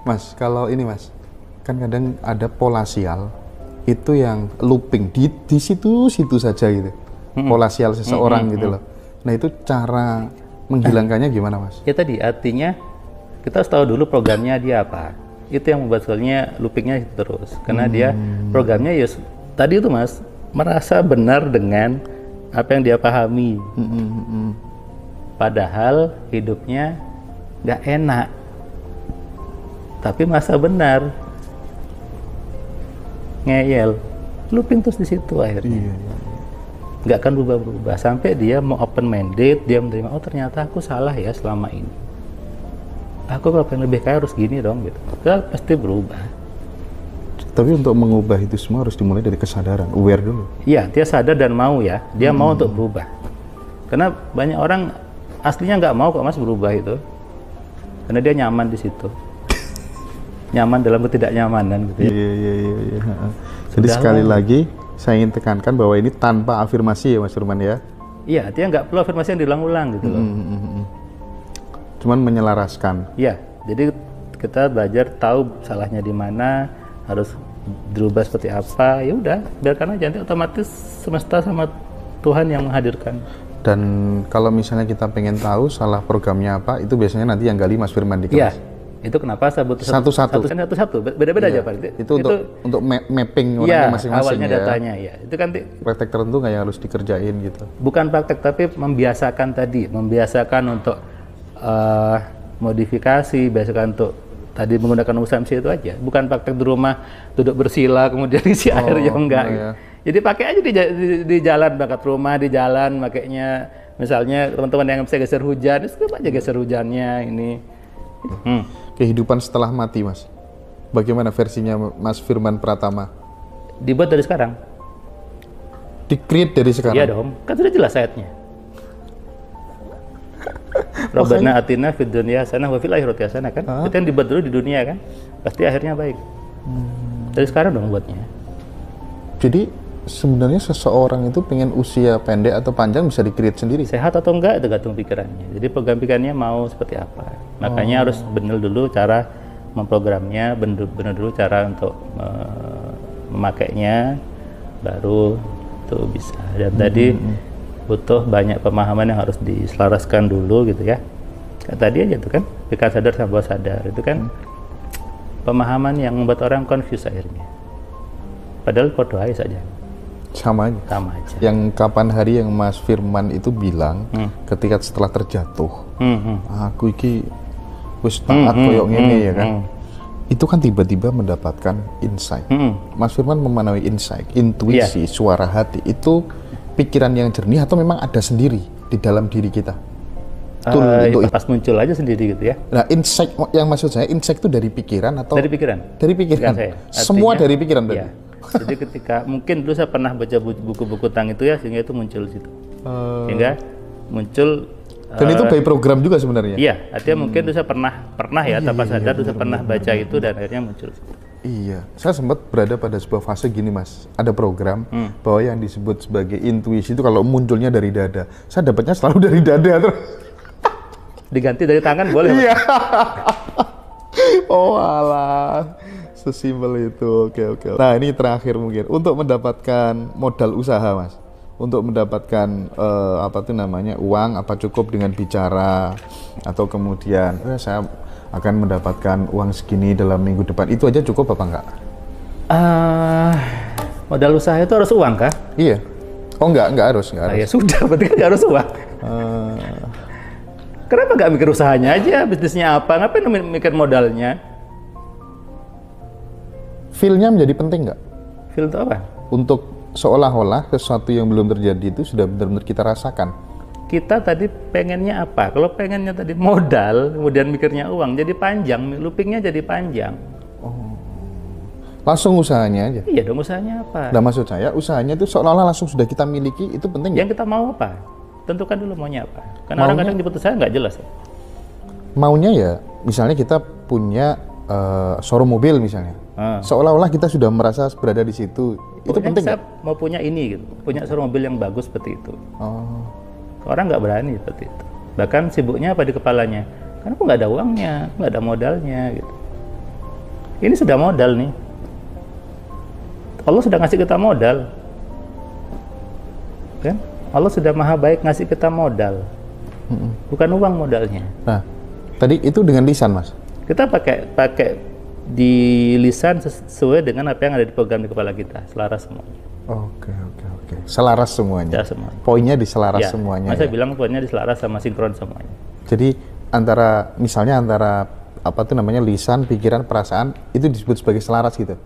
Mas, kalau ini Mas, kan kadang ada pola sial itu yang looping di situ saja gitu. Pola sial seseorang gitu loh. Nah, itu cara menghilangkannya gimana Mas? Ya tadi artinya kita harus tahu dulu programnya dia apa. Itu yang membuat soalnya loopingnya itu terus. Karena dia programnya ya tadi itu Mas, merasa benar dengan apa yang dia pahami. Padahal hidupnya nggak enak. Tapi masa benar. Ngeyel. Looping terus di situ akhirnya. Iya. Nggak akan berubah-berubah sampai dia mau open minded, dia menerima, oh ternyata aku salah ya selama ini. Aku kalau pengen lebih kaya harus gini dong gitu. Dia pasti berubah. Tapi untuk mengubah itu semua harus dimulai dari kesadaran, aware dulu. Iya, dia sadar dan mau ya, dia mau untuk berubah. Karena banyak orang aslinya nggak mau kok Mas berubah itu. Karena dia nyaman di situ. Nyaman dalam ketidaknyamanan gitu ya. Iya. Jadi sekali lagi saya ingin tekankan bahwa ini tanpa afirmasi ya Mas Firman ya. Iya, dia nggak perlu afirmasi yang diulang-ulang gitu loh. Cuman menyelaraskan. Iya, jadi kita belajar tahu salahnya di mana, harus berubah seperti apa. Ya udah, biarkan aja nanti otomatis semesta sama Tuhan yang menghadirkan. Dan kalau misalnya kita pengen tahu salah programnya apa, itu biasanya nanti yang gali Mas Firman di kelas. Iya. Itu kenapa saya butuh satu-satu. Beda-beda aja Pak. Itu untuk mapping orangnya masing-masing awalnya ya. datanya ya. Itu kan praktek tertentu nggak yang harus dikerjain gitu. Bukan praktek tapi membiasakan untuk modifikasi, biasakan untuk tadi menggunakan USMC itu aja. Bukan praktek di rumah duduk bersila kemudian isi air yang enggak. Iya. Jadi pakai aja di jalan, berangkat rumah di jalan, makanya misalnya teman-teman yang bisa geser hujan, itu aja geser hujannya ini. Kehidupan setelah mati Mas, bagaimana versinya Mas Firman Pratama? Dibuat dari sekarang. Di-create dari sekarang? Iya dong, kan sudah jelas ayatnya. Rabbana atina fid dunya hasanah wa fil akhirati hasanah kan? Itu yang dibuat dulu di dunia kan? Pasti akhirnya baik. Dari sekarang dong buatnya. Jadi sebenarnya seseorang itu pengen usia pendek atau panjang bisa di-create sendiri? Sehat atau enggak tergantung pikirannya. Jadi program pikirannya mau seperti apa. Makanya harus benar dulu cara memprogramnya, benar dulu cara untuk memakainya, baru itu bisa. Dan tadi butuh banyak pemahaman yang harus diselaraskan dulu gitu ya. Kayak tadi aja tuh kan, pikiran sadar sama bawah sadar itu kan pemahaman yang membuat orang confused akhirnya. Padahal berdoa saja. Sama aja. Yang kapan hari yang Mas Firman itu bilang ketika setelah terjatuh, aku iki wis taat koyok ngene ya kan. Itu kan tiba-tiba mendapatkan insight. Mas Firman memanai insight, intuisi, suara hati itu pikiran yang jernih atau memang ada sendiri di dalam diri kita? Itu pas muncul aja sendiri gitu ya. Nah, insight yang maksud saya insight itu dari pikiran atau dari pikiran? Dari pikiran. Semua dari pikiran berarti. Iya. Jadi ketika mungkin dulu saya pernah baca buku-buku tentang itu ya, sehingga itu muncul di situ. Sehingga muncul dan itu by program juga sebenarnya. Iya, artinya mungkin dulu saya pernah ya tanpa sadar dulu saya pernah baca itu dan akhirnya muncul. Iya, saya sempat berada pada sebuah fase gini Mas, ada program bahwa yang disebut sebagai intuisi itu kalau munculnya dari dada, saya dapatnya selalu dari dada terus. Diganti dari tangan boleh? Iya. Oh alah, sesimpel itu. Oke. Nah ini terakhir mungkin untuk mendapatkan modal usaha Mas, untuk mendapatkan uang apa cukup dengan bicara atau kemudian saya akan mendapatkan uang segini dalam minggu depan, itu aja cukup apa enggak? Modal usaha itu harus uang kah? Iya. Oh enggak harus. Ya sudah, berarti kan harus uang. Kenapa nggak mikir usahanya aja, bisnisnya apa? Ngapain mikir modalnya? Feel-nya menjadi penting nggak? Feel itu apa? Untuk seolah-olah sesuatu yang belum terjadi itu sudah benar-benar kita rasakan. Kita tadi pengennya apa? Kalau pengennya tadi modal, kemudian mikirnya uang, jadi panjang, loopingnya jadi panjang. Oh. Langsung usahanya aja? Iya dong, usahanya apa? Nah maksud saya, usahanya itu seolah-olah langsung sudah kita miliki, itu penting nggak? Yang kita mau apa? Tentukan dulu maunya apa. Karena orang kadang nyebut usaha nggak jelas. Maunya ya, misalnya kita punya showroom mobil misalnya. Seolah-olah kita sudah merasa berada di situ. Itu penting nggak? Saya mau punya ini gitu, punya showroom mobil yang bagus seperti itu. Orang nggak berani seperti itu. Bahkan sibuknya apa di kepalanya? Karena aku nggak ada uangnya, nggak ada modalnya gitu. Ini sudah modal nih. Allah sudah ngasih kita modal, kan? Allah sudah maha baik ngasih kita modal, bukan uang modalnya. Nah, tadi itu dengan lisan, Mas. Kita pakai di lisan sesuai dengan apa yang ada di program di kepala kita, selaras semuanya. Oke. Selaras semuanya. Semuanya. Poinnya diselaras semuanya. Saya bilang poinnya diselaras sama sinkron semuanya. Jadi misalnya antara apa tuh namanya lisan, pikiran, perasaan itu disebut sebagai selaras gitu.